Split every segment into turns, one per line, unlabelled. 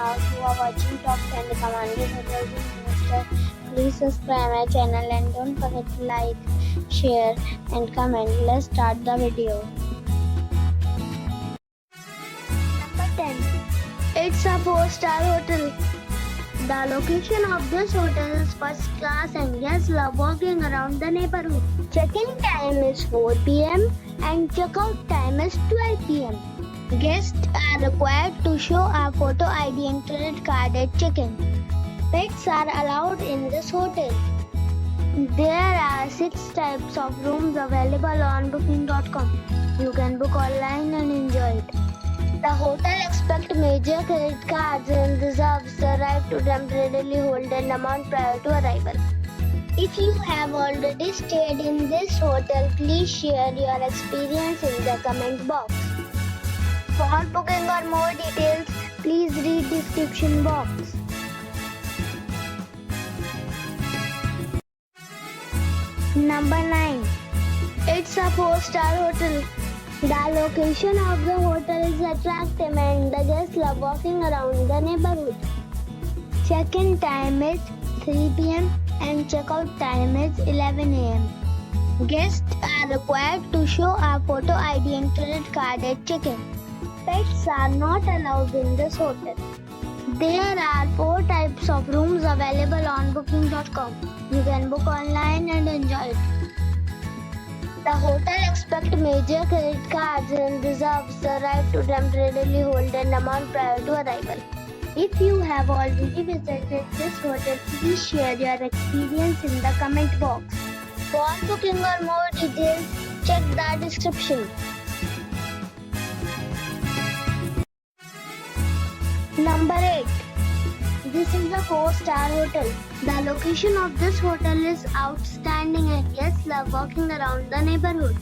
now you are watching Top 10 Recommended Hotels in Houston. Please subscribe my channel and don't forget to like, share and comment. Let's start the video. Number 10. It's a 4-star hotel. The location of this hotel is first class and guests love walking around the neighborhood. Check-in time is 4 p.m. and check-out time is 12 p.m. Guests are required to show a photo ID and credit card at check-in. Pets are allowed in this hotel. There are 6 types of rooms available on booking.com. You can book online and enjoy it. The hotel expects major credit cards and reserves the right to temporarily hold an amount prior to arrival. If you have already stayed in this hotel, please share your experience in the comment box. For booking or more details, please read description box. Number 9. It's a 4-star hotel. The location of the hotel is attractive and the guests love walking around the neighborhood. Check-in time is 3 p.m. and check-out time is 11 a.m. Guests are required to show a photo ID and credit card at check-in. Pets are not allowed in this hotel. There are 4 types of rooms available on booking.com. You can book online and enjoy it. The hotel expects major credit cards and reserves the right to temporarily hold an amount prior to arrival. If you have already visited this hotel, please share your experience in the comment box. For booking or more details, check the description. Number 8. This is a 4-star hotel. The location of this hotel is outstanding and guests love walking around the neighborhood.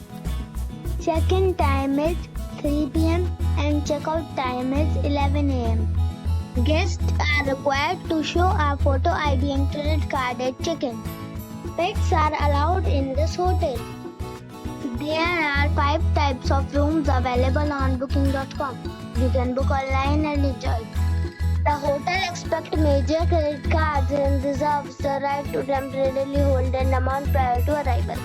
Check-in time is 3 p.m. and check-out time is 11 a.m. Guests are required to show a photo ID and credit card at check-in. Pets are allowed in this hotel. There are 5 types of rooms available on booking.com. You can book online and enjoy it. The hotel expects major credit cards and reserves the right to temporarily hold an amount prior to arrival.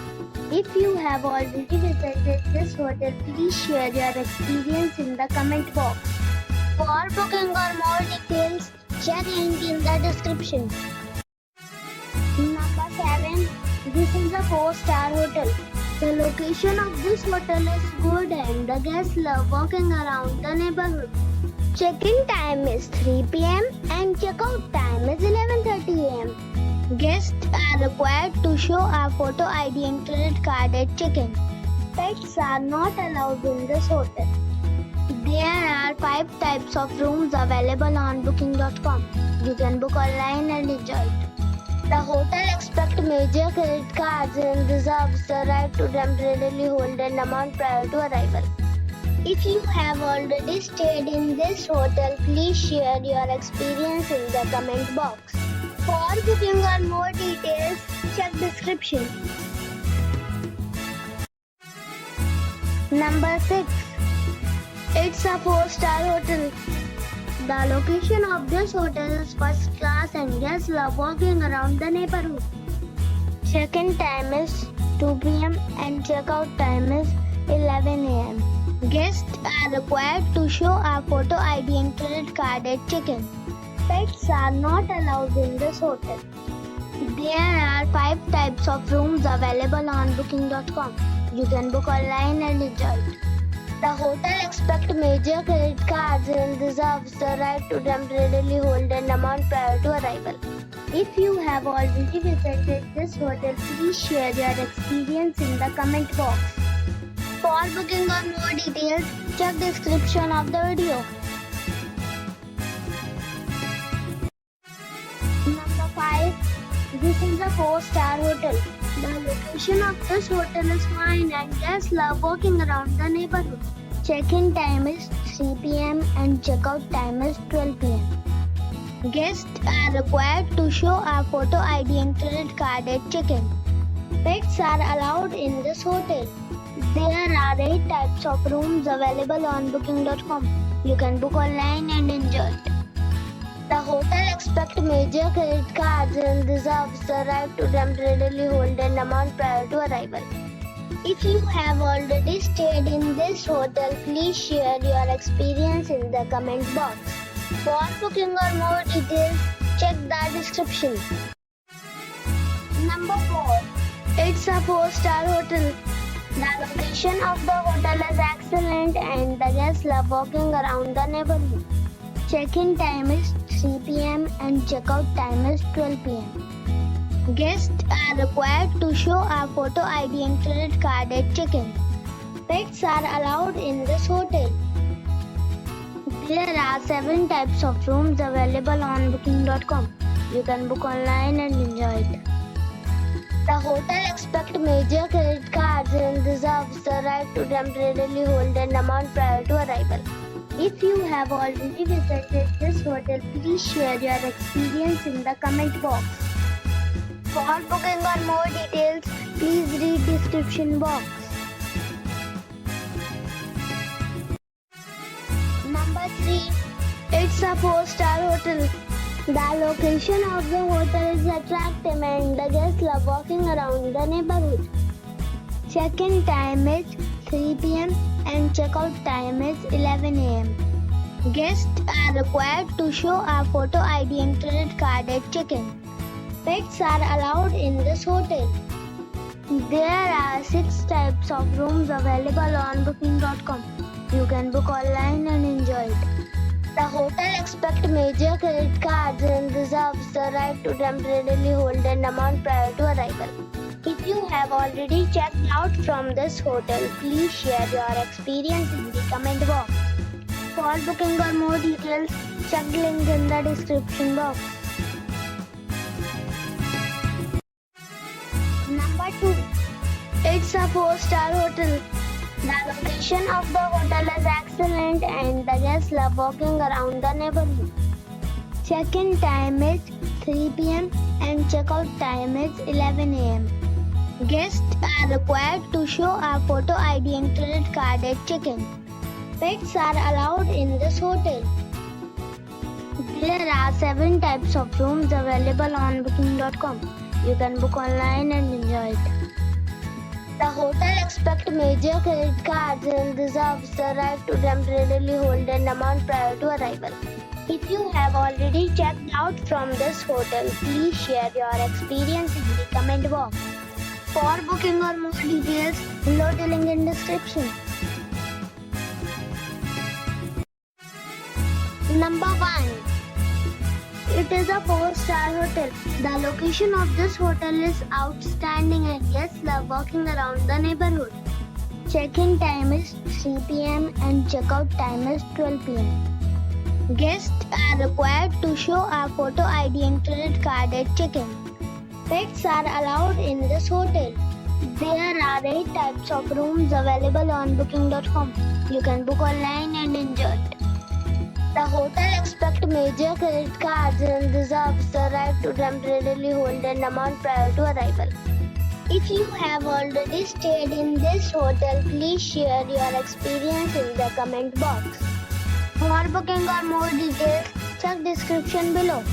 If you have already visited this hotel, please share your experience in the comment box. For booking or more details, check link in the description. Number 7. This is a 4-star hotel. The location of this hotel is good and the guests love walking around the neighborhood. Check-in time is 3 p.m. and check-out time is 11:30 a.m. Guests are required to show a photo ID and credit card at check-in. Pets are not allowed in this hotel. There are 5 types of rooms available on booking.com. You can book online and enjoy it. The hotel expects major credit cards and reserves the right to temporarily hold an amount prior to arrival. If you have already stayed in this hotel, please share your experience in the comment box. For booking or more details, check description. Number 6. It's a 4-star hotel. The location of this hotel is first class and guests love walking around the neighborhood. Check-in time is 2 p.m. and check-out time is 11 a.m. Guests are required to show a photo ID and credit card at check-in. Pets are not allowed in this hotel. There are 5 types of rooms available on booking.com. You can book online and enjoy it. The hotel expects major credit cards and reserves the right to temporarily hold an amount prior to arrival. If you have already visited this hotel, please share your experience in the comment box. For booking or more details, check description of the video. Number 5. This is a 4-star hotel. The location of this hotel is fine and guests love walking around the neighborhood. Check-in time is 3 p.m. and check-out time is 12 p.m. Guests are required to show a photo ID and credit card at check-in. Pets are allowed in this hotel. There are 8 types of rooms available on booking.com. You can book online and enjoy it. The hotel expects major credit cards and reserves the right to temporarily hold an amount prior to arrival. If you have already stayed in this hotel, please share your experience in the comment box. For booking or more details, check the description. Number 4. It's a 4-star hotel. The location of the hotel is excellent and the guests love walking around the neighborhood. Check-in time is 3 p.m. and check-out time is 12 p.m. Guests are required to show a photo ID and credit card at check-in. Pets are allowed in this hotel. There are 7 types of rooms available on booking.com. You can book online and enjoy it. The hotel expects major credit cards and reserves the right to temporarily hold an amount prior to arrival. If you have already visited this hotel, please share your experience in the comment box. For booking or more details, please read description box. Number 3. It's a 4-star hotel. The location of the hotel is attractive and the guests love walking around the neighborhood. Check-in time is 3 p.m. and check-out time is 11 a.m. Guests are required to show a photo ID and credit card at check-in. Pets are allowed in this hotel. There are 6 types of rooms available on booking.com. You can book online and enjoy it. The hotel expects major credit cards and reserves the right to temporarily hold an amount prior to arrival. If you have already checked out from this hotel, please share your experience in the comment box. For booking or more details, check the link in the description box. Number 2. It's a 4-star hotel. The location of the hotel is excellent and the guests love walking around the neighborhood. Check-in time is 3 p.m. and check-out time is 11 a.m. Guests are required to show a photo ID and credit card at check-in. Pets are allowed in this hotel. There are 7 types of rooms available on booking.com. You can book online and enjoy it. The hotel expects major credit cards and reserves the right to temporarily hold an amount prior to arrival. If you have already checked out from this hotel, please share your experience in the comment box. For booking or more details, below the link in description. Number 1. It is a 4-star hotel. The location of this hotel is outstanding and guests love walking around the neighborhood. Check-in time is 3 p.m. and check-out time is 12 p.m. Guests are required to show a photo ID and credit card at check-in. Pets are allowed in this hotel. There are 8 types of rooms available on booking.com. You can book online and enjoy it. The hotel expects major credit cards and reserves the right to temporarily hold an amount prior to arrival. If you have already stayed in this hotel, please share your experience in the comment box. For booking or more details, check description below.